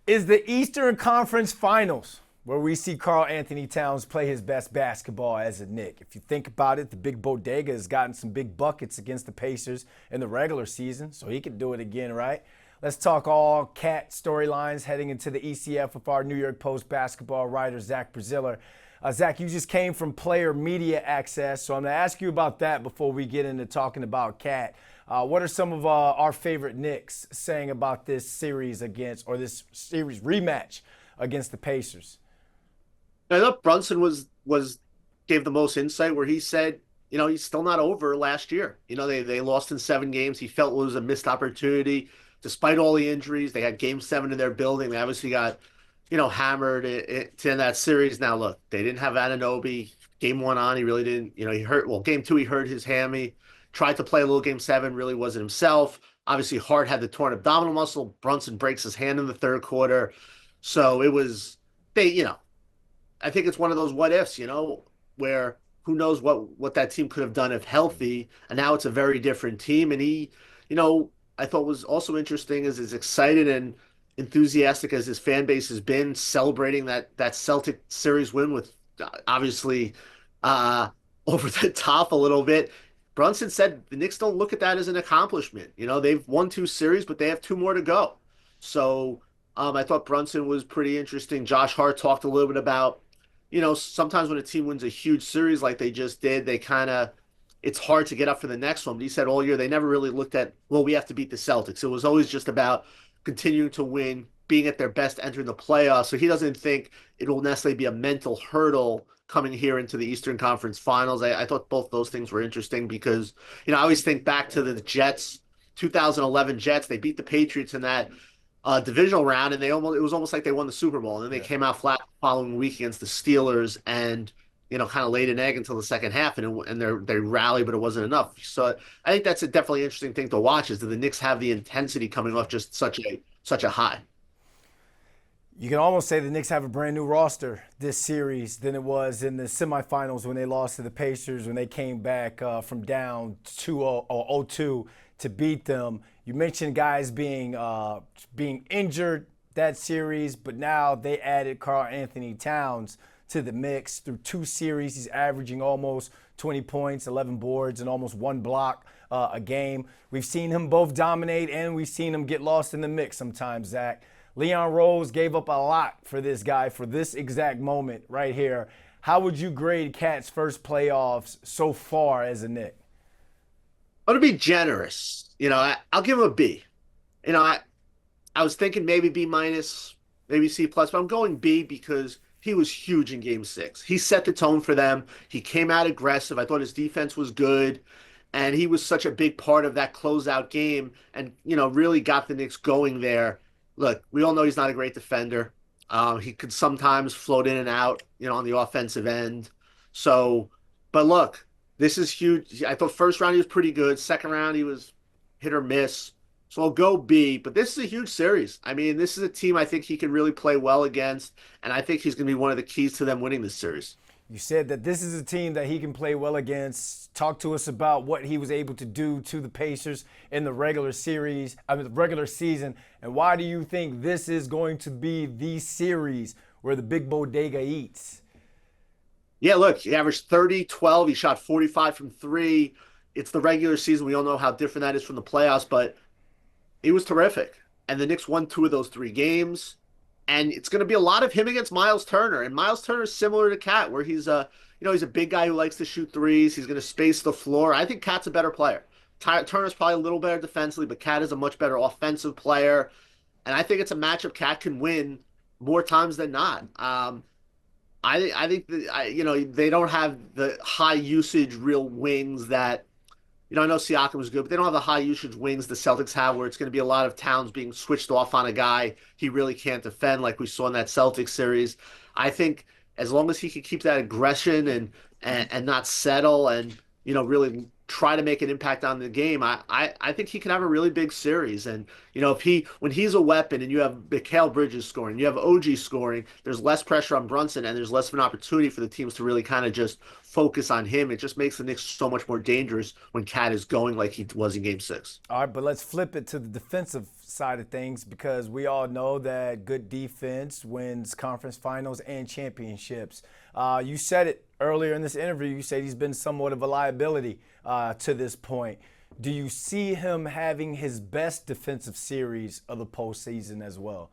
is the Eastern Conference Finals, where we see Karl-Anthony Towns play his best basketball as a Knick. If you think about it, the big bodega has gotten some big buckets against the Pacers in the regular season, so he could do it again, right? Let's talk all Cat storylines heading into the ECF with our New York Post basketball writer, Zach Braziller. Zach, you just came from player media access, so I'm going to ask you about that before we get into talking about Cat. What are some of our favorite Knicks saying about this series this series rematch against the Pacers? I thought Brunson was gave the most insight where he said, he's still not over last year. They lost in 7 games. He felt it was a missed opportunity, despite all the injuries. They had Game 7 in their building. They obviously got, hammered in that series. Now look, they didn't have Anunoby. Game 1 on, he really didn't. He hurt. Well, Game 2 he hurt his hammy. Tried to play a little Game 7, really wasn't himself. Obviously, Hart had the torn abdominal muscle. Brunson breaks his hand in the third quarter. So it was I think it's one of those what ifs, where who knows what that team could have done if healthy. And now it's a very different team. And I thought was also interesting is as excited and enthusiastic as his fan base has been celebrating that Celtic series win with obviously over the top a little bit. Brunson said the Knicks don't look at that as an accomplishment. They've won 2 series, but they have 2 more to go. So I thought Brunson was pretty interesting. Josh Hart talked a little bit about, sometimes when a team wins a huge series like they just did, it's hard to get up for the next one. But he said all year they never really looked at, well, we have to beat the Celtics. It was always just about continuing to win, being at their best, entering the playoffs. So he doesn't think it will necessarily be a mental hurdle coming here into the Eastern Conference Finals. I thought both those things were interesting because, I always think back to the Jets, 2011 Jets. They beat the Patriots in that divisional round, and it was almost like they won the Super Bowl. And then they came out flat the following week against the Steelers and, kind of laid an egg until the second half, and they rallied, but it wasn't enough. So I think that's a definitely interesting thing to watch is that the Knicks have the intensity coming off just such a high. You can almost say the Knicks have a brand new roster this series than it was in the semifinals when they lost to the Pacers when they came back from down 2-0 or 0-2 to beat them. You mentioned guys being injured that series, but now they added Karl-Anthony Towns to the mix through 2 series. He's averaging almost 20 points, 11 boards, and almost 1 block a game. We've seen him both dominate and we've seen him get lost in the mix sometimes, Zach. Leon Rose gave up a lot for this guy for this exact moment right here. How would you grade Cat's first playoffs so far as a Knick? I'm going to be generous. I'll give him a B. I was thinking maybe B minus, maybe C plus, but I'm going B because he was huge in Game 6. He set the tone for them. He came out aggressive. I thought his defense was good, and he was such a big part of that closeout game and, really got the Knicks going there. Look, we all know he's not a great defender. He could sometimes float in and out, on the offensive end. So, but look, this is huge. I thought first round he was pretty good. Second round he was hit or miss. So I'll go B. But this is a huge series. I mean, this is a team I think he can really play well against, and I think he's going to be one of the keys to them winning this series. You said that this is a team that he can play well against. Talk to us about what he was able to do to the Pacers in the regular season, and why do you think this is going to be the series where the big bodega eats? Yeah, look, he averaged 30, 12. He shot 45 from 3. It's the regular season. We all know how different that is from the playoffs, but he was terrific. And the Knicks won 2 of those 3 games. And it's going to be a lot of him against Miles Turner. And Miles Turner is similar to Cat, where he's he's a big guy who likes to shoot threes. He's going to space the floor. I think Cat's a better player. Turner's probably a little better defensively, but Cat is a much better offensive player. And I think it's a matchup Cat can win more times than not. I think that, they don't have the high usage real wings that, I know Siakam was good, but they don't have the high usage wings the Celtics have where it's going to be a lot of Towns being switched off on a guy he really can't defend like we saw in that Celtics series. I think as long as he can keep that aggression and not settle and, really try to make an impact on the game, I think he can have a really big series. And if when he's a weapon and you have Mikal Bridges scoring, you have OG scoring, there's less pressure on Brunson and there's less of an opportunity for the teams to really kind of just focus on him. It just makes the Knicks so much more dangerous when Cat is going like he was in Game 6. All right, but let's flip it to the defensive side of things because we all know that good defense wins conference finals and championships. You said it earlier in this interview. You said he's been somewhat of a liability to this point. Do you see him having his best defensive series of the postseason as well?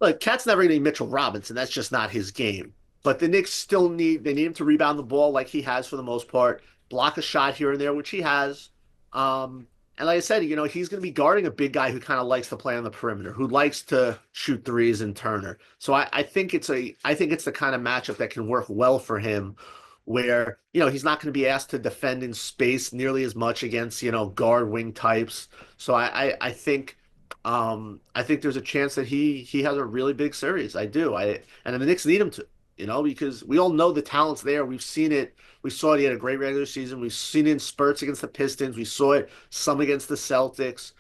Look, Cat's never going to be Mitchell Robinson. That's just not his game. But the Knicks still need him to rebound the ball like he has for the most part, block a shot here and there, which he has. And like I said, he's going to be guarding a big guy who kind of likes to play on the perimeter, who likes to shoot threes and Turner. So I think it's the kind of matchup that can work well for him, where he's not going to be asked to defend in space nearly as much against guard wing types. So I think there's a chance that he has a really big series. I do. And the Knicks need him to, because we all know the talent's there. We've seen it. We saw it. He had a great regular season. We've seen it in spurts against the Pistons. We saw it some against the Celtics.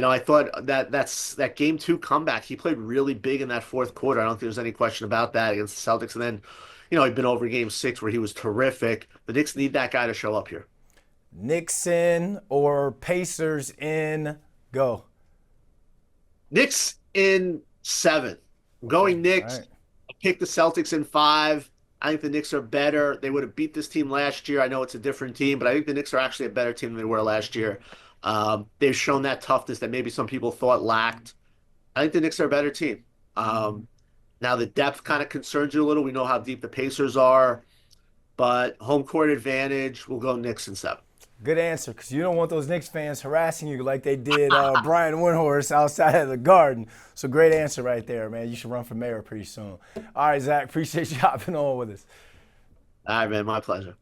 I thought that game 2 comeback, he played really big in that fourth quarter. I don't think there's any question about that against the Celtics. And then, he'd been over Game 6 where he was terrific. The Knicks need that guy to show up here. Knicks in or Pacers in? Go. Knicks in 7. I'm going Knicks. Right. I picked the Celtics in 5. I think the Knicks are better. They would have beat this team last year. I know it's a different team, but I think the Knicks are actually a better team than they were last year. They've shown that toughness that maybe some people thought lacked. I think the Knicks are a better team. Now the depth kind of concerns you a little. We know how deep the Pacers are, but home court advantage, we'll go Knicks in 7. Good answer, because you don't want those Knicks fans harassing you like they did Brian Windhorst outside of the Garden. So great answer right there, man. You should run for mayor pretty soon. All right, Zach, appreciate you hopping on with us. All right, man, my pleasure.